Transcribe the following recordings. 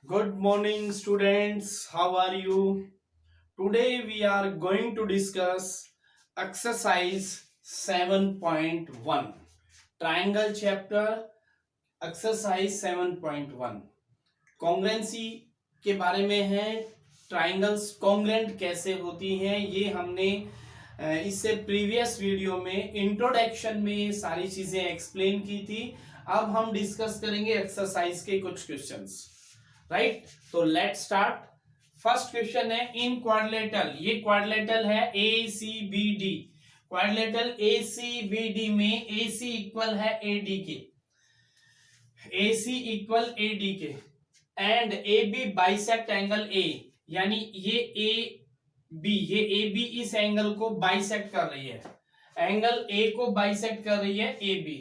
Good morning, students. How are you? Today we are going to discuss exercise 7.1 triangle chapter exercise 7.1 कॉन्ग्रेंसी के बारे में है। Triangles congruent कैसे होती हैं ये हमने इससे प्रीवियस वीडियो में इंट्रोडक्शन में ये सारी चीजें एक्सप्लेन की थी। अब हम डिस्कस करेंगे एक्सरसाइज के कुछ क्वेश्चंस। राइट, तो लेट स्टार्ट। फर्स्ट क्वेश्चन है इन क्वाड्रिलेटरल, ये क्वाड्रिलेटरल है A C B D. Quadrilateral A C B D में ए सी इक्वल है ए डी के, A C equal A D के and A B bisect angle A, यानी ये A B, ये ए बी इस एंगल को बाइसेक्ट कर रही है, एंगल ए को बाइसेक्ट कर रही है A B.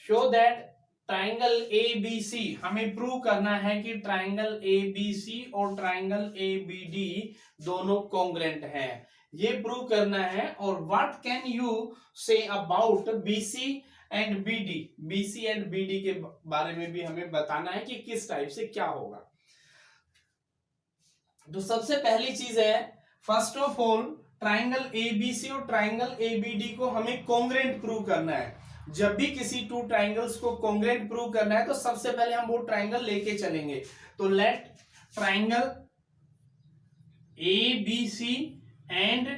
Show that triangle A B C, हमें प्रूव करना है कि ट्राइंगल ए बी सी और ट्राइंगल ए बी डी दोनों कॉन्ग्रेंट हैं, ये प्रूव करना है। और what can you say about B C and B D, B C and B D के बारे में भी हमें बताना है कि किस टाइप से क्या होगा। तो सबसे पहली चीज है, first of all triangle A B C और ट्राइंगल ए बी डी को हमें कॉन्ग्रेंट प्रूव करना है। जब भी किसी टू ट्राइंगल्स को कॉन्ग्रेंट प्रूव करना है तो सबसे पहले हम वो ट्राइंगल लेके चलेंगे। तो let triangle A B C and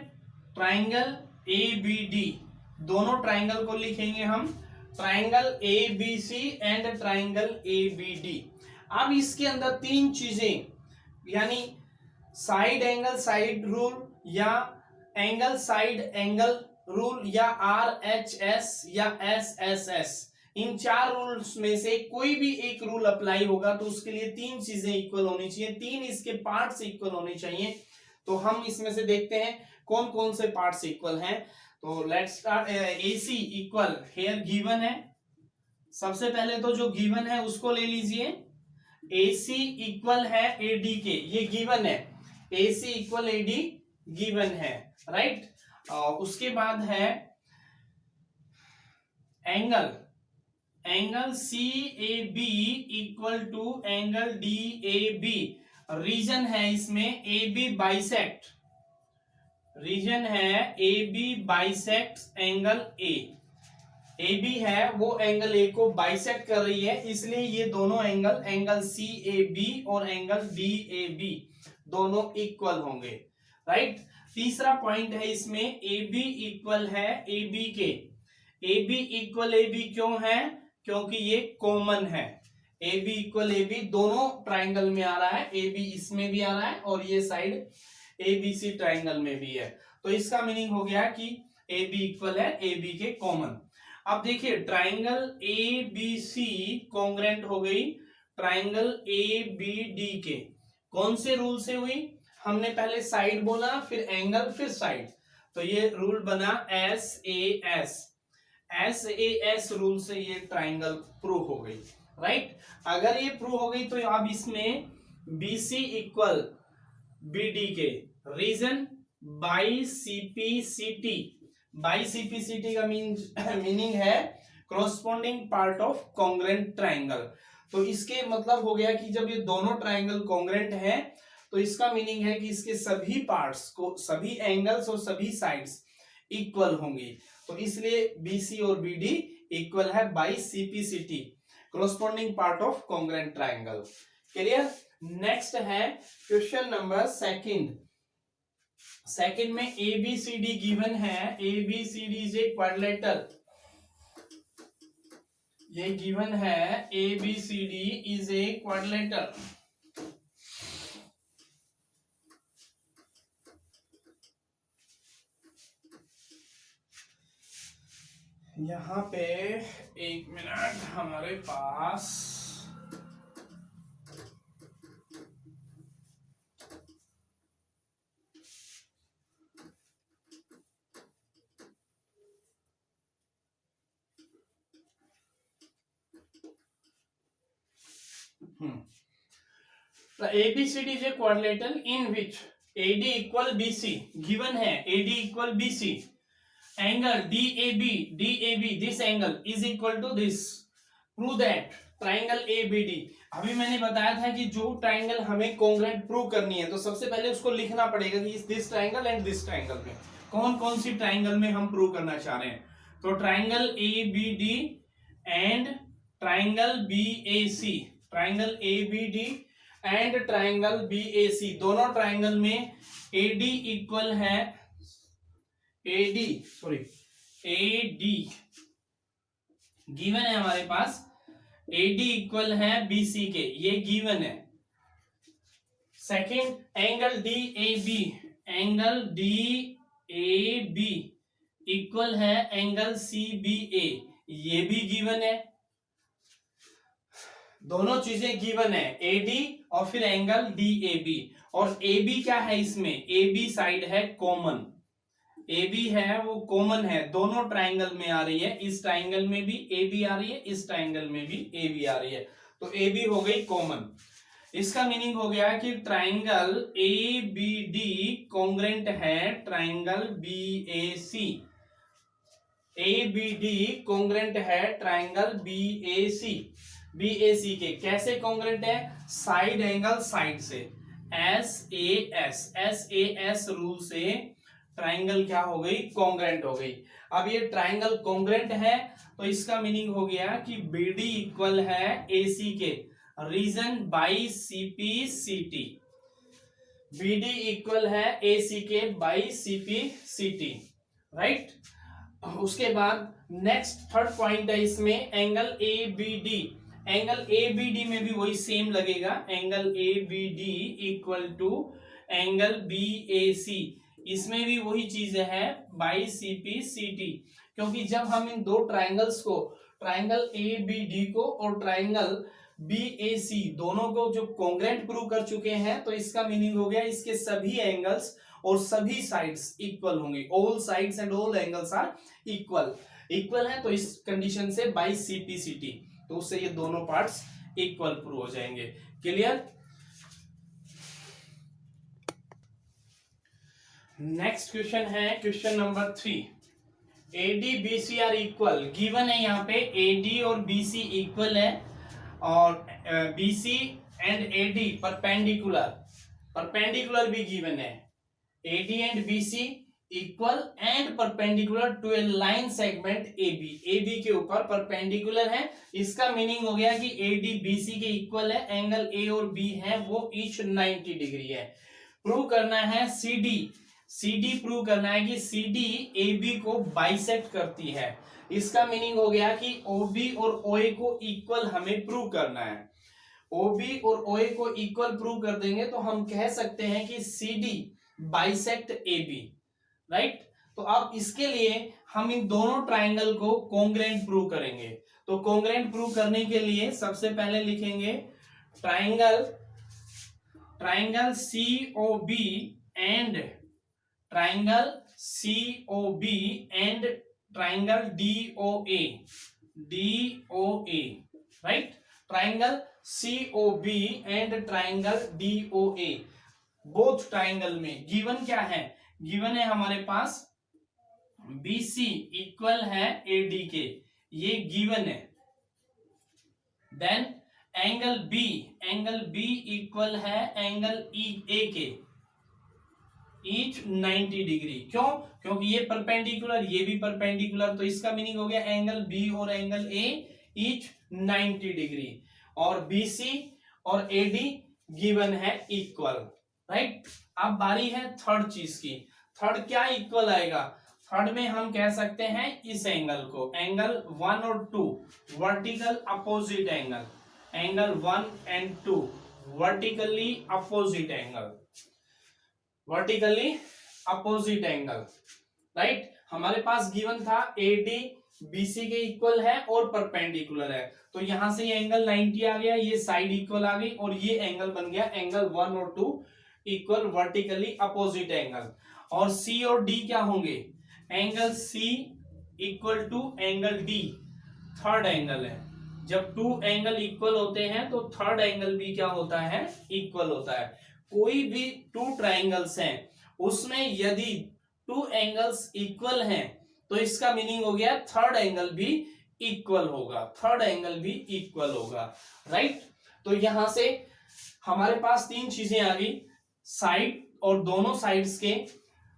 triangle A B D, दोनों ट्राइंगल को लिखेंगे हम triangle A B C and triangle A B D. अब इसके अंदर तीन चीजें, यानी साइड एंगल साइड रूल या एंगल साइड एंगल रूल या आर एच एस या एस एस एस, इन चार रूल्स में से कोई भी एक रूल अप्लाई होगा तो उसके लिए तीन चीजें इक्वल होनी चाहिए, तीन इसके पार्ट्स इक्वल होने चाहिए। तो हम इसमें से देखते हैं कौन कौन से पार्ट्स इक्वल हैं। तो let's start. A C equal here given है, सबसे पहले तो जो गिवन है उसको ले लीजिए। ए सी इक्वल है ए डी के, ये गिवन है, A C equal A D given है, राइट। उसके बाद है angle, angle C A B equal to angle D A B. Reason है इसमें ए बी बाइसेक्ट, रीजन है A B bisect angle A, A B है वो एंगल ए को बाइसेक्ट कर रही है, इसलिए ये दोनों angle, angle C A B और एंगल डी ए बी दोनों इक्वल होंगे, राइट। तीसरा पॉइंट है इसमें ए बी इक्वल है ए बी के, A B equal A B क्यों है, क्योंकि ये कॉमन है। A B equal A B दोनों ट्राइंगल में आ रहा है, ए बी इसमें भी आ रहा है और ये side A B C triangle में भी है, तो इसका मीनिंग हो गया कि ए बी इक्वल है ए बी के कॉमन। अब देखिए triangle A B C congruent हो गई ट्राइंगल ए बी डी के, कौन से रूल से हुई, हमने पहले साइड बोला फिर एंगल फिर साइड, तो ये रूल बना S A S, S A S rule से ये ट्राइंगल प्रूव हो गई, राइट। अगर ये प्रूव हो गई तो अब इसमें B C equal B D के, reason by CPCT, by CPCT का मीनिंग है corresponding part of congruent triangle. तो इसके मतलब हो गया कि जब ये दोनों ट्राइंगल कॉन्ग्रेंट हैं तो इसका मीनिंग है कि इसके सभी पार्ट्स को, सभी एंगल्स और सभी साइड्स इक्वल होंगी, तो इसलिए बीसी और बीडी इक्वल है by CPCT, corresponding part of congruent triangle. Clear. Next है क्वेश्चन नंबर सेकंड। सेकंड में A B C D given है, A B C D is a quadrilateral, ये गिवन है A B C D is a quadrilateral. यहां पे एक minute, हमारे पास ABCD is a quadrilateral in which AD equal BC given है, AD equal BC, angle DAB, this angle is equal to this, prove that triangle ABD, अभी मैंने बताया था कि जो ट्राइंगल हमें कॉन्ग्रुएंट प्रूव करनी है तो सबसे पहले उसको लिखना पड़ेगा कि this triangle and this triangle में कौन कौन सी ट्राइंगल में हम प्रूव करना चाह रहे हैं। तो triangle ABD and triangle BAC, triangle ABD and triangle BAC, दोनों ट्राइंगल में एडी इक्वल है, एडी गिवन है हमारे पास, एडी इक्वल है बीसी के, ये गिवन है। Second, angle D A B equal है एंगल सी बी ए, ये भी गिवन है। दोनों चीजें गिवन है, एडी और फिर एंगल डी ए बी। और ए बी क्या है इसमें, ए बी साइड है कॉमन, ए बी है वो कॉमन है, दोनों ट्राइंगल में आ रही है, इस ट्राइंगल में भी ए बी आ रही है, इस ट्राइंगल में भी ए बी आ रही है, तो ए बी हो गई कॉमन। इसका मीनिंग हो गया कि triangle A B D congruent है triangle B A C, A B D congruent है ट्राइंगल बी ए सी के। कैसे कॉन्ग्रुएंट है, साइड एंगल साइड से, एस ए एस रूल से ट्राइंगल क्या हो गई, कॉन्ग्रुएंट हो गई। अब ये ट्राइंगल कॉन्ग्रुएंट है तो इसका मीनिंग हो गया कि बीडी इक्वल है एसी के, reason by CP CT, BD equal है एसी के बाई सीपी सीटी, राइट। उसके बाद नेक्स्ट थर्ड पॉइंट है इसमें angle A B D, angle A B D में भी वही सेम लगेगा, angle A B D equal to angle B A C, इसमें भी वही चीज है बाई सीपी सीटी, क्योंकि जब हम इन दो ट्राइंगल्स को, ट्राइंगल ए बी डी को और ट्राइंगल बी ए सी दोनों को जो कॉन्ग्रुएंट प्रूव कर चुके हैं तो इसका मीनिंग हो गया इसके सभी एंगल्स और सभी साइड्स इक्वल होंगे, all sides and all angles are equal है, तो इस कंडीशन से बाई सीपी सीटी, तो उससे ये दोनों पार्ट्स इक्वल प्रूव हो जाएंगे। क्लियर। नेक्स्ट क्वेश्चन है question number 3, AD BC are equal, given है यहाँ पे एडी और बीसी इक्वल है और बीसी एंड एडी परपेंडिकुलर भी गिवन है, AD and BC equal and perpendicular to a line segment AB, AB के ऊपर परपेंडिकुलर है, इसका मीनिंग हो गया कि एडी बीसी के इक्वल है, एंगल ए और बी है वो ईच 90 डिग्री है। प्रूव करना है सीडी प्रूव करना है कि सीडी एबी को बाइसेक्ट करती है, इसका मीनिंग हो गया कि ओबी और ओए को इक्वल हमें प्रूव करना है, ओबी और ओए को इक्वल प्रूव कर देंगे तो हम कह सकते हैं कि सीडी बाइसेक्ट एबी, राइट। तो अब इसके लिए हम इन दोनों ट्राइंगल को कॉन्ग्रुएंट प्रूव करेंगे, तो कॉन्ग्रुएंट प्रूव करने के लिए सबसे पहले लिखेंगे triangle COB and triangle DOA, right. Triangle COB and triangle DOA, both triangle में गिवन क्या है, गिवन है हमारे पास BC इक्वल है AD के, ये गिवन है। देन एंगल B इक्वल है एंगल A के, ईच 90 डिग्री, क्यों, क्योंकि ये परपेंडिकुलर ये भी परपेंडिकुलर, तो इसका मीनिंग हो गया एंगल B और एंगल A ईच 90 डिग्री, और BC और AD गिवन है इक्वल, राइट। अब बारी है थर्ड चीज की, थर्ड क्या इक्वल आएगा, थर्ड में हम कह सकते हैं इस एंगल को, एंगल 1 और 2 vertical opposite angle, angle 1 and 2 vertically opposite angle, right. हमारे पास गिवन था AD BC के इक्वल है और परपेंडिकुलर है, तो यहां से ये एंगल 90 आ गया, ये साइड इक्वल आ गई और ये एंगल बन गया एंगल 1 और 2 इक्वल वर्टिकली अपोजिट एंगल। और C और D क्या होंगे, angle C equal to angle D third angle है, जब 2 एंगल इक्वल होते हैं तो थर्ड एंगल भी क्या होता है, इक्वल होता है। कोई भी 2 ट्राइंगल्स हैं उसमें यदि 2 एंगल्स इक्वल हैं तो इसका मीनिंग हो गया थर्ड एंगल भी इक्वल होगा, थर्ड एंगल भी इक्वल होगा, राइट। तो यहां से हमारे पास तीन चीजें आ गई, साइड और दोनों साइड्स के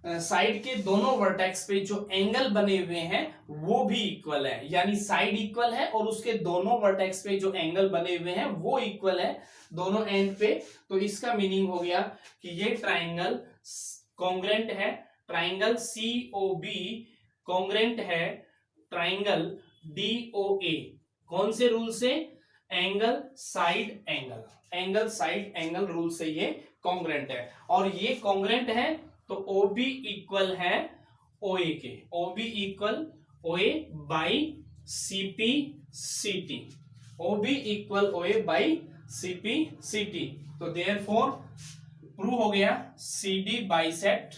साइड के दोनों वर्टेक्स पे जो एंगल बने हुए हैं वो भी इक्वल है, यानी साइड इक्वल है और उसके दोनों वर्टेक्स पे जो एंगल बने हुए हैं वो इक्वल है दोनों एंड पे। तो इसका मीनिंग हो गया कि ये ट्राइंगल कॉन्ग्रेंट है, ट्राइंगल COB कॉन्ग्रेंट है ट्राइंगल DOA। कौन से रूल से? Angle side angle, angle side angle rule से ये कॉन्ग्रेंट है। और ये कॉन्ग्रेंट है तो OB इक्वल है OA के, OB equal OA by CP CT, OB equal OA by CP CT। तो देयरफॉर प्रूव हो गया CD बाइसेक्ट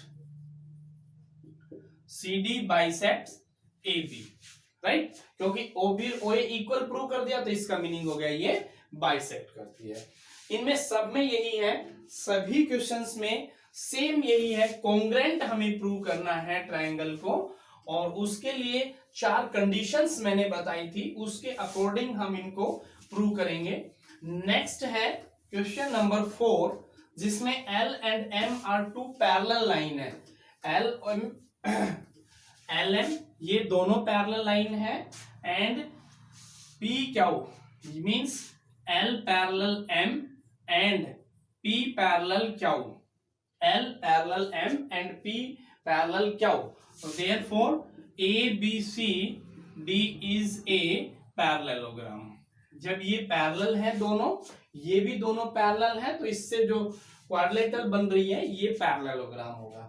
AB, राइट। क्योंकि OB OA इक्वल प्रूव कर दिया तो इसका मीनिंग हो गया ये बाइसेक्ट करती है। इनमें सब में यही है, सभी क्वेश्चंस में सेम यही है, कॉन्ग्रेंट हमें प्रूव करना है ट्रायंगल को, और उसके लिए 4 कंडीशंस मैंने बताई थी, उसके अकॉर्डिंग हम इनको प्रूव करेंगे। नेक्स्ट है क्वेश्चन नंबर 4, जिसमें L and M are 2 parallel line है। LM ये दोनों पैरेलल लाइन है, and PQ means L parallel M and P parallel Q, L parallel M and P parallel Q. So therefore ABCD is a parallelogram. जब ये parallel है दोनों, ये भी दोनों पैरेलल है, तो इससे जो क्वाड्रिलेटरल बन रही है ये पैरेललोग्राम होगा।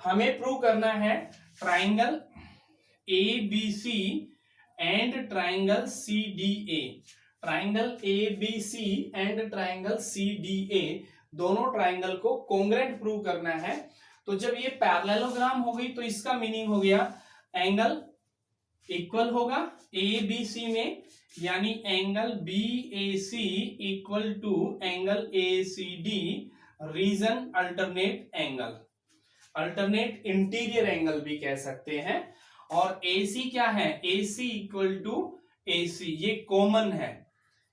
हमें प्रूव करना है triangle ABC and triangle CDA, triangle ABC and triangle CDA दोनों ट्राइंगल को कॉन्ग्रेंट प्रूव करना है। तो जब ये पैरेललोग्राम हो गई तो इसका मीनिंग हो गया एंगल इक्वल होगा ABC में, यानी angle BAC equal to angle ACD, reason alternate angle, alternate interior angle भी कह सकते हैं। और AC क्या है? AC इक्वल टू AC, ये कॉमन है,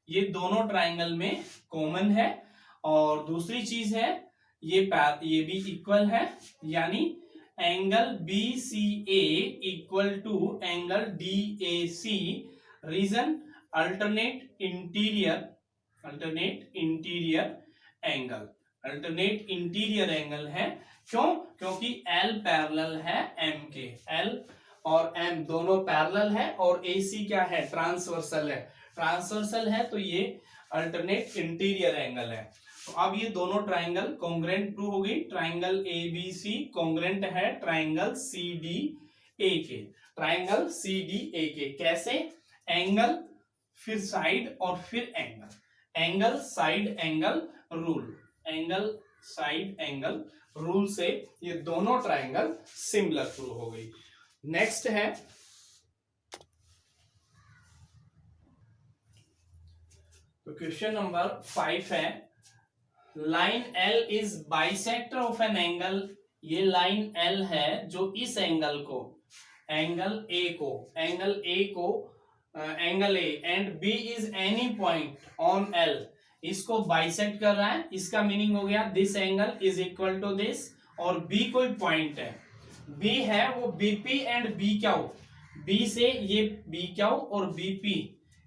ये दोनों ट्राइंगल में कॉमन है। और दूसरी चीज है ये भी इक्वल है, यानी angle BCA equal to angle DAC, reason alternate interior angle, alternate interior angle है। क्यों? क्योंकि L पैरेलल है M के, L और M दोनों पैरेलल है, और AC क्या है? ट्रांसवर्सल है, ट्रांसवर्सल है तो ये अल्टरनेट इंटीरियर एंगल है। तो अब ये दोनों ट्राइंगल कॉन्ग्रेंट प्रूव हो गई, ट्राइंगल ABC कॉन्ग्रेंट है ट्राइंगल CDA के, ट्राइंगल CDA के कैसे? एंगल फिर साइड और फिर angle, angle side angle rule, angle side angle rule से ये दोनों ट्राइंगल सिमिलर प्रूव हो गई। नेक्स्ट है तो क्वेश्चन नंबर 5 है, line L is bisector of an angle. ये लाइन L है जो इस एंगल को, एंगल A को angle A and B is any point on L, इसको बाइसेक्ट कर रहा है। इसका मीनिंग हो गया this angle is equal to this, और B कोई पॉइंट है, B है वो BP एंड BQ, B से ये BQ और BP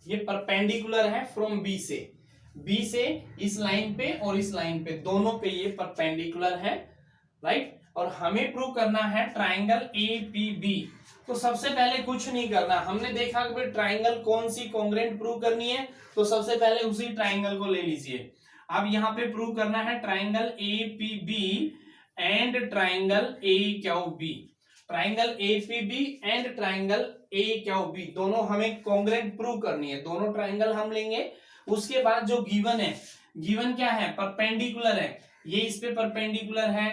ये परपेंडिकुलर है फ्रॉम B से इस लाइन पे और इस लाइन पे, दोनों पे ये परपेंडिकुलर है, राइट। और हमें प्रूव करना है ट्राइंगल APB। तो सबसे पहले कुछ नहीं करना, हमने देखा कि ट्राइंगल कौन सी कॉन्ग्रेंट प्रूव करनी है, तो सबसे पहले उसी ट्राइंगल को ले लीजिए। अब यहाँ पे प्रूव करना है triangle APB and triangle AQB, triangle APB and triangle AQB दोनों हमें कॉन्ग्रेंट प्रूव करनी है। दोनों ट्राइंगल हम लेंगे, उसके बाद जो गिवन है, गिवन क्या है? परपेंडिकुलर है, ये इस पे परपेंडिकुलर है,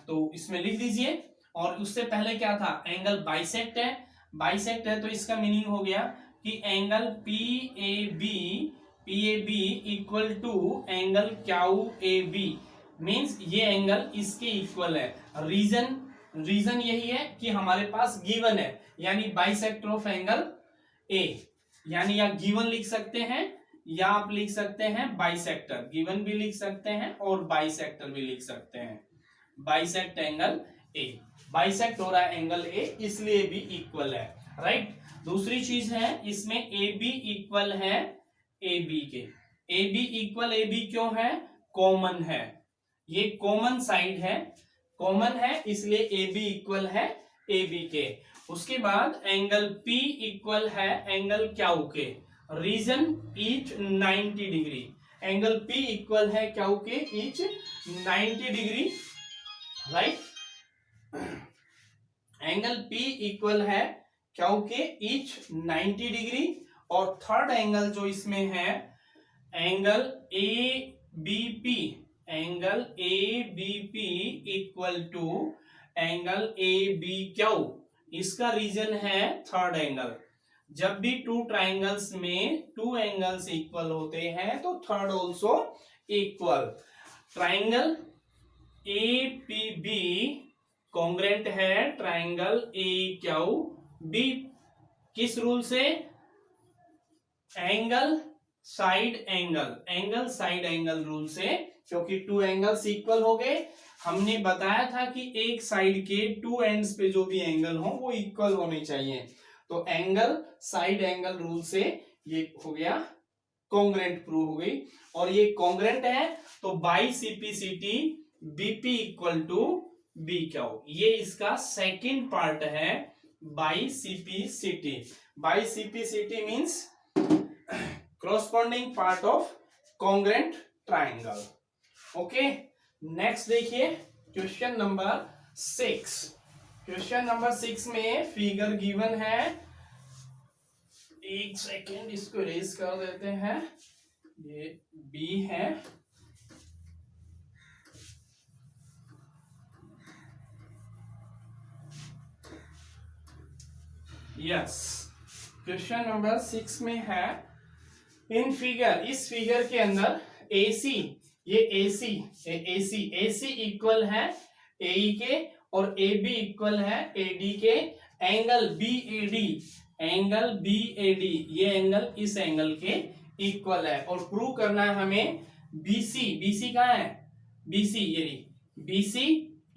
तो इसमें लिख दीजिए। और उससे पहले क्या था? एंगल बाइसेक्ट है, बाइसेक्ट है तो इसका मीनिंग हो गया कि angle PAB equal to angle QAB, means ये एंगल इसके इक्वल है। रीजन यही है कि हमारे पास गिवन है, यानी बाइसेक्टर ऑफ एंगल ए, यानी या गिवन लिख सकते हैं या आप लिख सकते हैं बाइसेक्टर, गिवन भी लिख सकते हैं और बाइसेक्टर भी लिख सकते हैं। बाइसेक्ट एंगल ए, बाइसेक्ट हो रहा है एंगल ए, इसलिए भी इक्वल है, राइट। दूसरी चीज है इसमें ए बी इक्वल है ए बी के। A B equal A B क्यों है? कॉमन है, ये कॉमन साइड है, कॉमन है, इसलिए ए बी इक्वल है ए बी के। उसके बाद एंगल P इक्वल है एंगल क्यू के, reason each 90 degree. Angle P equal है क्यू के each 90 degree, right. Angle P equal है क्यू के ईच 90 डिग्री। और थर्ड एंगल जो इसमें है angle ABP, angle ABP equal to angle ABQ, इसका रीजन है थर्ड एंगल। जब भी टू ट्राइंगल्स में टू एंगल्स इक्वल होते हैं तो third also equal. Triangle APB congruent है ट्राइंगल AQB, किस रूल से? Angle side angle, angle side angle rule से, क्योंकि टू एंगल्स इक्वल हो गए। हमने बताया था कि एक साइड के टू एंड्स पे जो भी एंगल हो वो इक्वल होने चाहिए, तो एंगल साइड एंगल रूल से ये हो गया कॉन्ग्रेंट प्रूव हो गई। और ये कॉन्ग्रेंट है तो by CPCT BP equal to B Q, ये इसका सेकंड पार्ट है by CPCT. By CPCT means corresponding part of congruent triangle। Okay, next देखिए क्वेश्चन नंबर 6। क्वेश्चन नंबर 6 में फिगर गिवन है, एक सेकेंड इसको इरेज कर देते हैं, ये बी है, यस। क्वेश्चन नंबर 6 में है इन फिगर, इस फिगर के अंदर AC, ये AC इक्वल है AE के और AB इक्वल है AD के। एंगल BAD, एंगल BAD, ये एंगल इस एंगल के इक्वल है। और प्रूव करना है हमें BC कहाँ है? BC, ये BC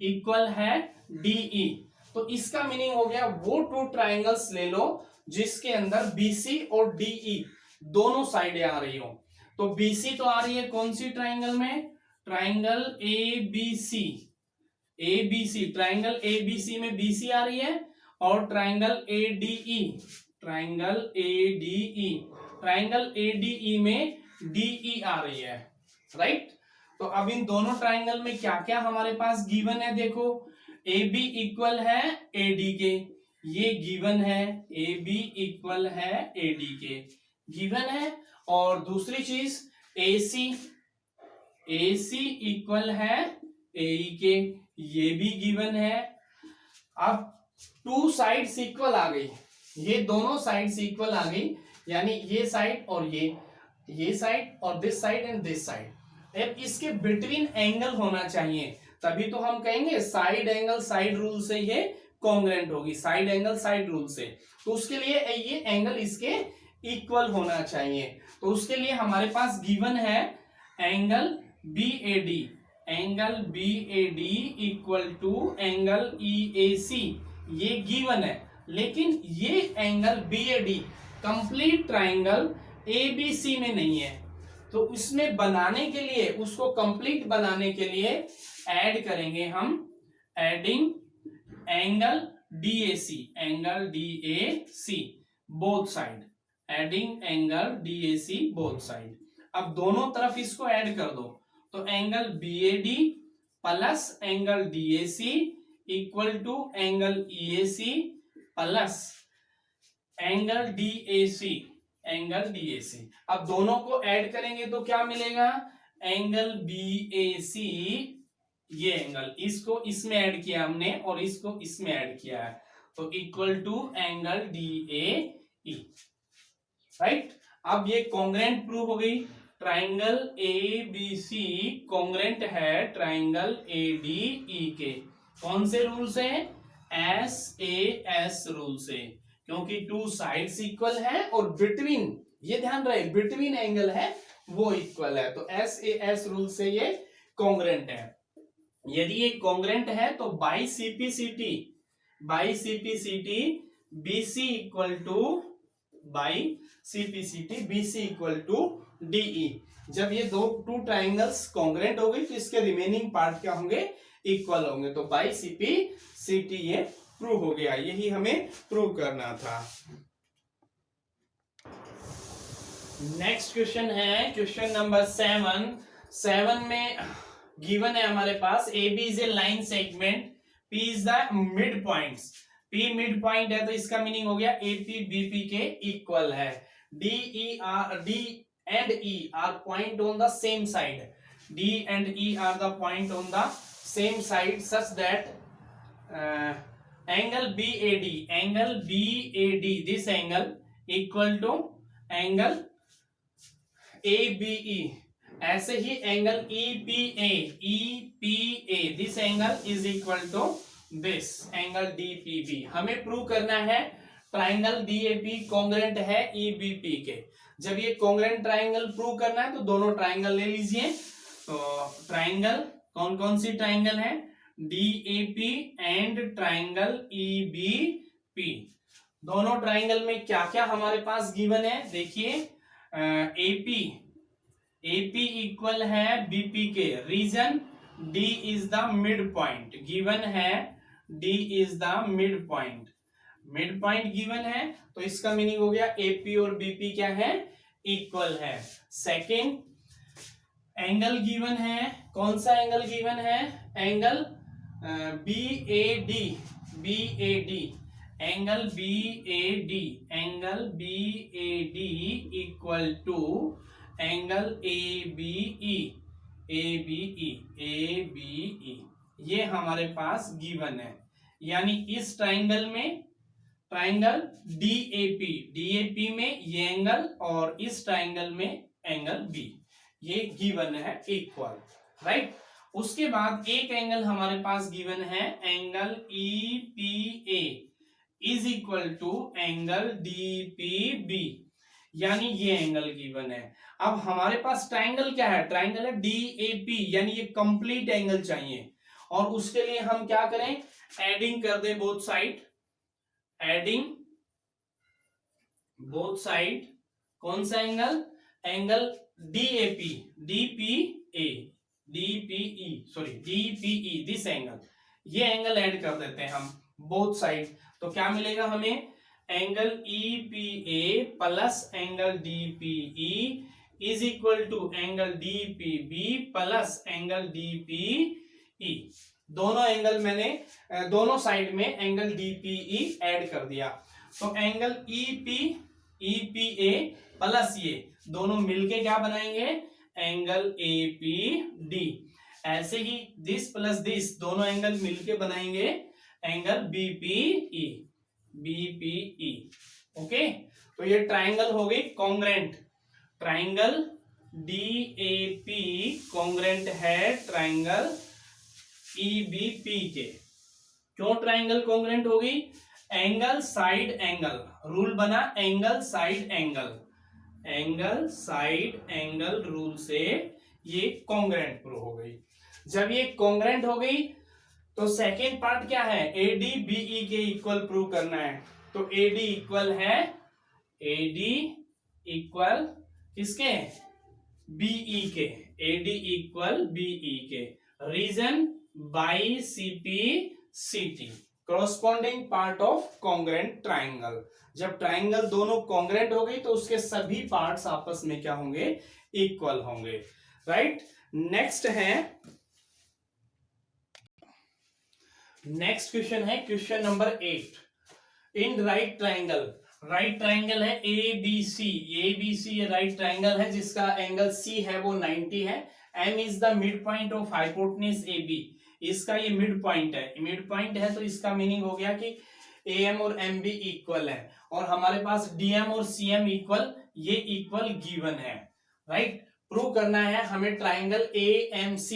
इक्वल है DE। तो इसका मीनिंग हो गया वो टू ट्राइंगल्स ले लो जिसके अंदर BC और DE दोनों साइडें आ रही हो। तो BC तो आ रही है कौन सी ट्राइंगल में? ट्राइंगल ABC, ट्राइंगल ABC में BC आ रही है, और ट्राइंगल ADE, ट्राइंगल ADE में DE आ रही है, राइट। तो अब इन दोनों ट्राइंगल में क्या क्या हमारे पास गिवन है, देखो AB इक्वल है AD के, ये गिवन है, AB इक्वल है AD के, गिवन है। और दूसरी चीज AC इक्वल है AE के, ये भी गिवन है। अब टू साइड्स इक्वल आ गई, ये दोनों साइड्स इक्वल आ गई, यानी ये साइड और ये साइड और this side and this side. अब इसके बिटवीन एंगल होना चाहिए, तभी तो हम कहेंगे साइड एंगल साइड रूल से ये कॉन्ग्रेंट होगी, साइड एंगल साइड रूल से। तो उसके लिए ये एंगल इसके इक्वल होना चाहिए। तो उसके लिए हमारे पास गिवन है angle BAD, angle BAD equal to angle EAC, ये गिवन है। लेकिन ये angle BAD complete triangle ABC में नहीं है, तो इसमें बनाने के लिए, उसको कंप्लीट बनाने के लिए ऐड करेंगे हम, adding angle DAC both side, adding angle DAC both side. अब दोनों तरफ इसको ऐड कर दो, तो angle BAD plus angle DAC equal to angle EAC plus angle DAC। अब दोनों को ऐड करेंगे तो क्या मिलेगा? एंगल BAC, ये एंगल, इसको इसमें ऐड किया हमने और इसको इसमें ऐड किया है, तो equal to angle DAE, right. अब ये कॉन्ग्रेंट प्रूव हो गई, ट्राइंगल ABC कॉन्ग्रेंट है ट्राइंगल ADE के, कौन से रूल से? SAS रूल से। क्योंकि टू साइड्स इक्वल है और बिटवीन, ये ध्यान रहे, बिटवीन एंगल है वो इक्वल है, तो SAS रूल से ये कॉन्ग्रेंट है। यदि ये कॉन्ग्रेंट है तो by CPCT BC equal to, by CPCT BC equal to DE। जब ये टू ट्राइंगल्स कॉन्ग्रेंट हो गई तो इसके रिमेनिंग पार्ट क्या होंगे, इक्वल होंगे, तो बाई सीपीसीटी ये प्रूव हो गया, यही हमें प्रूव करना था। नेक्स्ट क्वेश्चन है क्वेश्चन नंबर 7 में गिवन है हमारे पास AB is a line segment, P is the mid points, P mid point है तो इसका मीनिंग हो गया AP BP के इक्वल है, D and E are point on the same side, D and E are the point on the same side such that angle BAD, this angle equal to angle ABE, ऐसे ही angle EPA, this angle is equal to this angle DPB। हमें prove करना है triangle DAP congruent है EBP के। जब ये congruent triangle prove करना है तो दोनों ट्राइंगल ले लीजिए। तो ट्राइंगल कौन कौन सी ट्राइंगल है, DAP एंड ट्राइंगल EBP। दोनों ट्राइंगल में क्या क्या हमारे पास गिवन है, देखिए AP इक्वल है BP के, reason D is the mid point, given है D is the mid point given है, तो इसका मीनिंग हो गया AP और BP क्या है, इक्वल है। सेकेंड एंगल गिवन है, कौन सा एंगल गिवन है, angle BAD, angle BAD equal to angle ABE, ये हमारे पास गिवन है। यानी इस ट्राइंगल में, ट्राइंगल DAP में ये एंगल और इस ट्राइंगल में एंगल B, ये गिवन है इक्वल, राइट। उसके बाद एक एंगल हमारे पास गिवन है, angle EPA is equal to angle DPB, यानी ये एंगल गिवन है। अब हमारे पास ट्राइंगल क्या है, ट्राइंगल है DAP, यानी ये कंप्लीट एंगल चाहिए, और उसके लिए हम क्या करें, एडिंग कर दें both side, adding both side, कौन सा angle, angle DPE, this angle, ये एंगल ऐड कर देते हैं हम बोथ साइड, तो क्या मिलेगा हमें, angle EPA plus angle DPE is equal to angle DPB plus angle DPE। दोनों एंगल मैंने दोनों साइड में एंगल DPE ऐड कर दिया, तो एंगल EPA प्लस ये दोनों मिलके क्या बनाएंगे, एंगल APD। ऐसे ही दिस प्लस दिस दोनों एंगल मिलके बनाएंगे एंगल BPE। ओके, तो ये ट्राइंगल हो गई कॉन्ग्रेंट, ट्राइंगल DAP कॉन्ग्रेंट है ट्राइंगल EBP के। क्यों ट्राइंगल कॉन्ग्रेंट हो गई, एंगल साइड एंगल रूल बना, एंगल साइड एंगल रूल से ये कॉन्ग्रेंट प्रूव हो गई। जब ये कॉन्ग्रेंट हो गई तो सेकेंड पार्ट क्या है, ADBE के इक्वल प्रूव करना है, तो AD इक्वल है, AD इक्वल किसके, BE के, AD इक्वल BE के, reason by CPCT, corresponding part of congruent triangle. जब ट्राइंगल दोनों कॉन्ग्रेंट हो गई तो उसके सभी पार्ट्स आपस में क्या होंगे, इक्वल होंगे, राइट। नेक्स्ट क्वेश्चन है question number 8। In right triangle है ABC, ये राइट ट्राइंगल है जिसका एंगल C है वो 90 है, M is the mid point of hypotenuse AB, इसका ये मिड पॉइंट है, तो इसका मीनिंग हो गया कि AM और MB इक्वल है, और हमारे पास DM और CM इक्वल, ये इक्वल गिवन है, राइट। प्रूव करना है हमें ट्राइंगल AMC,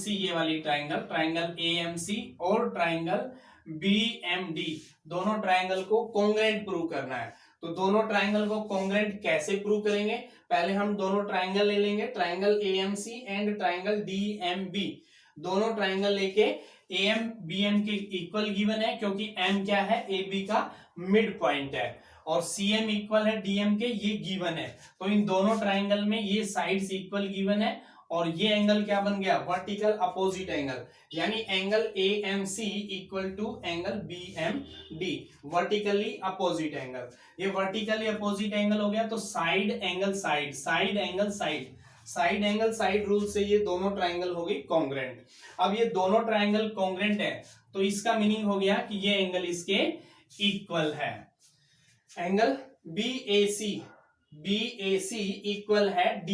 ये वाली ट्राइंगल AMC और ट्राइंगल BMD, दोनों ट्राइंगल को कॉन्ग्रेंट प्रूव करना है। तो दोनों ट्राइंगल को कॉन्ग्रेंट कैसे प्रूव करेंगे? पहले हम दोनों ट्राइंगल ले लेंगे, triangle AMC and triangle DMB। दोनों ट्राइंगल लेके AM BM के इक्वल गिवन है, क्योंकि M क्या है? AB का मिड पॉइंट है, और CM इक्वल है DM के, ये गिवन है। तो इन दोनों ट्राइंगल में ये साइड्स इक्वल गिवन है, और ये एंगल क्या बन गया? वर्टिकल अपोजिट एंगल, यानी angle AMC equal to angle BMD, vertically opposite angle. ये वर्टिकली अपोजिट एंगल हो गया, तो side angle side, side angle side, side angle side rule से ये दोनों ट्राइंगल हो गई कॉन्ग्रेंट। अब ये दोनों ट्राइंगल कॉन्ग्रेंट है, तो इसका मीनिंग हो गया कि ये एंगल इसके इक्वल है। एंगल BAC इक्वल है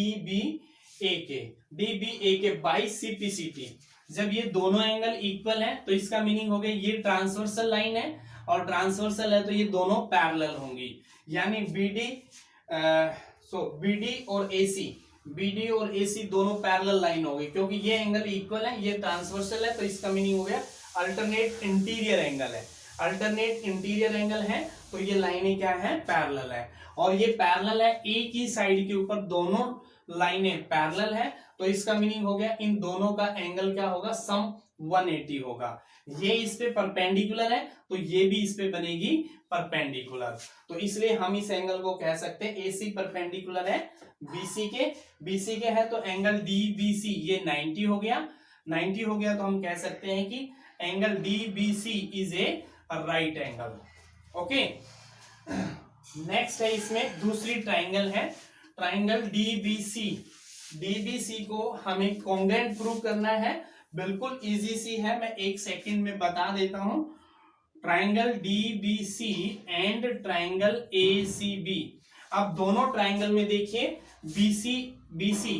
DBA के बाई CPCT। जब ये दोनों एंगल इक्वल है, तो इसका मीनिंग हो गया ये ट्रांसवर्सल लाइन है, और ट्रांसवर्सल है तो ये दोनों पैरेलल होंगी, यानी BD और AC दोनों पैरेलल लाइन हो गई, क्योंकि ये एंगल इक्वल है, ये ट्रांसवर्सल है, तो इसका मीनिंग हो गया अल्टरनेट इंटीरियर एंगल है। अल्टरनेट इंटीरियर एंगल है, तो ये लाइनें क्या है? पैरेलल है, और ये पैरेलल है, एक ही साइड के ऊपर दोनों लाइनें पैरेलल है, तो इसका मीनिंग हो गया इन दोनों का एंगल क्या होगा? सम 180 होगा। ये इस पे परपेंडिकुलर है, तो ये भी इस पे बनेगी परपेंडिकुलर, तो इसलिए हम इस एंगल को कह सकते हैं AC परपेंडिकुलर है BC के है, तो एंगल DBC ये 90 हो गया। 90 हो गया तो हम कह सकते हैं कि angle DBC is a right angle. Okay, next है इसमें दूसरी ट्राइंगल है, ट्राइंगल DBC को हमें कॉन्ग्रेंट प्रूव करना है। बिल्कुल इजी सी है, मैं एक सेकंड में बता देता हूं। Triangle DBC and triangle ACB। अब दोनों ट्राइंगल में देखिए BC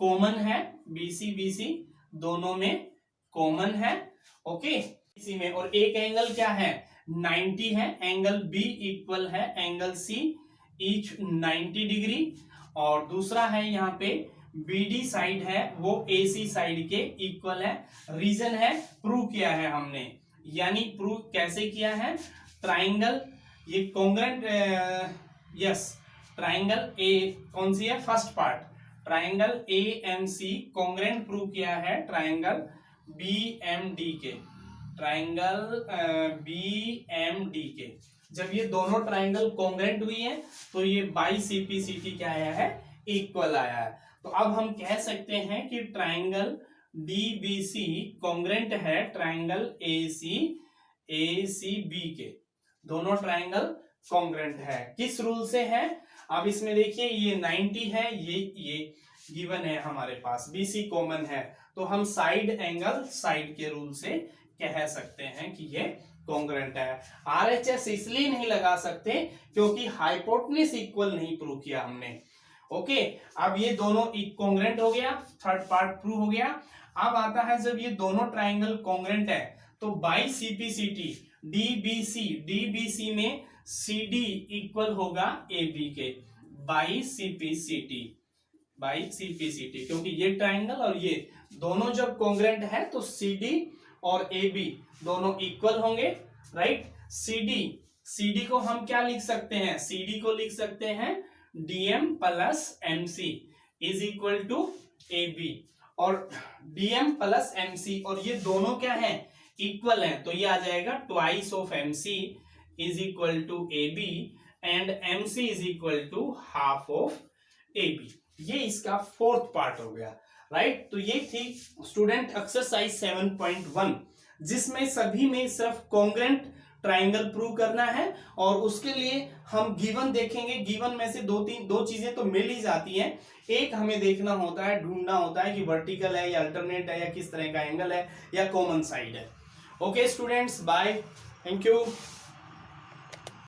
कॉमन है, BC दोनों में कॉमन है। ओके, इसी में, और एक एंगल क्या है? 90 है। एंगल B इक्वल है एंगल C, ईच 90 डिग्री, और दूसरा है यहाँ पे BD साइड है वो AC साइड के इक्वल है। रीजन है, प्रूव किया है हमने, यानी प्रूव कैसे किया है? ट्राइंगल ये कॉन्ग्रेंट, यस, ट्राइंगल A कौन सी है? First part, triangle AMC congruent prove किया है ट्राइंगल BMD के, ट्राइंगल BMD के। जब ये दोनों ट्राइंगल कॉन्ग्रेंट हुई है, तो ये बाई CPCT क्या आया है? इक्वल आया है। तो अब हम कह सकते हैं कि ट्राइंगल DBC कॉन्ग्रेंट है ट्राइंगल ACB के, दोनों ट्राइंगल कॉन्ग्रेंट है। किस रूल से है? अब इसमें देखिए ये 90 है, ये गिवन है हमारे पास, BC कॉमन है, तो हम साइड एंगल साइड के रूल से कह सकते हैं कि ये कॉन्ग्रेंट है। RHS इसलिए नहीं लगा सकते क्योंकि हाइपोटेन्यूज इक्वल नहीं प्रूव किया हमने। ओके, अब ये दोनों कॉन्ग्रेंट हो गया, थर्ड पार्ट प्रूव हो गया। अब आता है जब ये दोनों ट्राइंगल कॉन्ग्रेंट है, तो बाई CPCT DBC में CD इक्वल होगा AB के, बाई CPCT, क्योंकि ये ट्राइंगल और ये दोनों जब कॉन्ग्रेंट है तो CD और AB दोनों इक्वल होंगे, राइट। CD को हम क्या लिख सकते हैं? CD को लिख सकते हैं DM plus MC is equal to AB, और DM प्लस MC, और ये दोनों क्या है? इक्वल है, तो ये आ जाएगा twice of MC is equal to AB and MC is equal to half of AB। ये इसका फोर्थ पार्ट हो गया, राइट। तो ये थी स्टूडेंट एक्सरसाइज 7.1, जिसमें सभी में सिर्फ कॉन्ग्रेंट ट्राइंगल प्रूव करना है, और उसके लिए हम गिवन देखेंगे। गिवन में से दो चीजें तो मिल ही जाती हैं, एक हमें देखना होता है, ढूंढना होता है कि वर्टिकल है या अल्टरनेट है या किस तरह का एंगल है या कॉमन साइड है। Okay students, bye, thank you.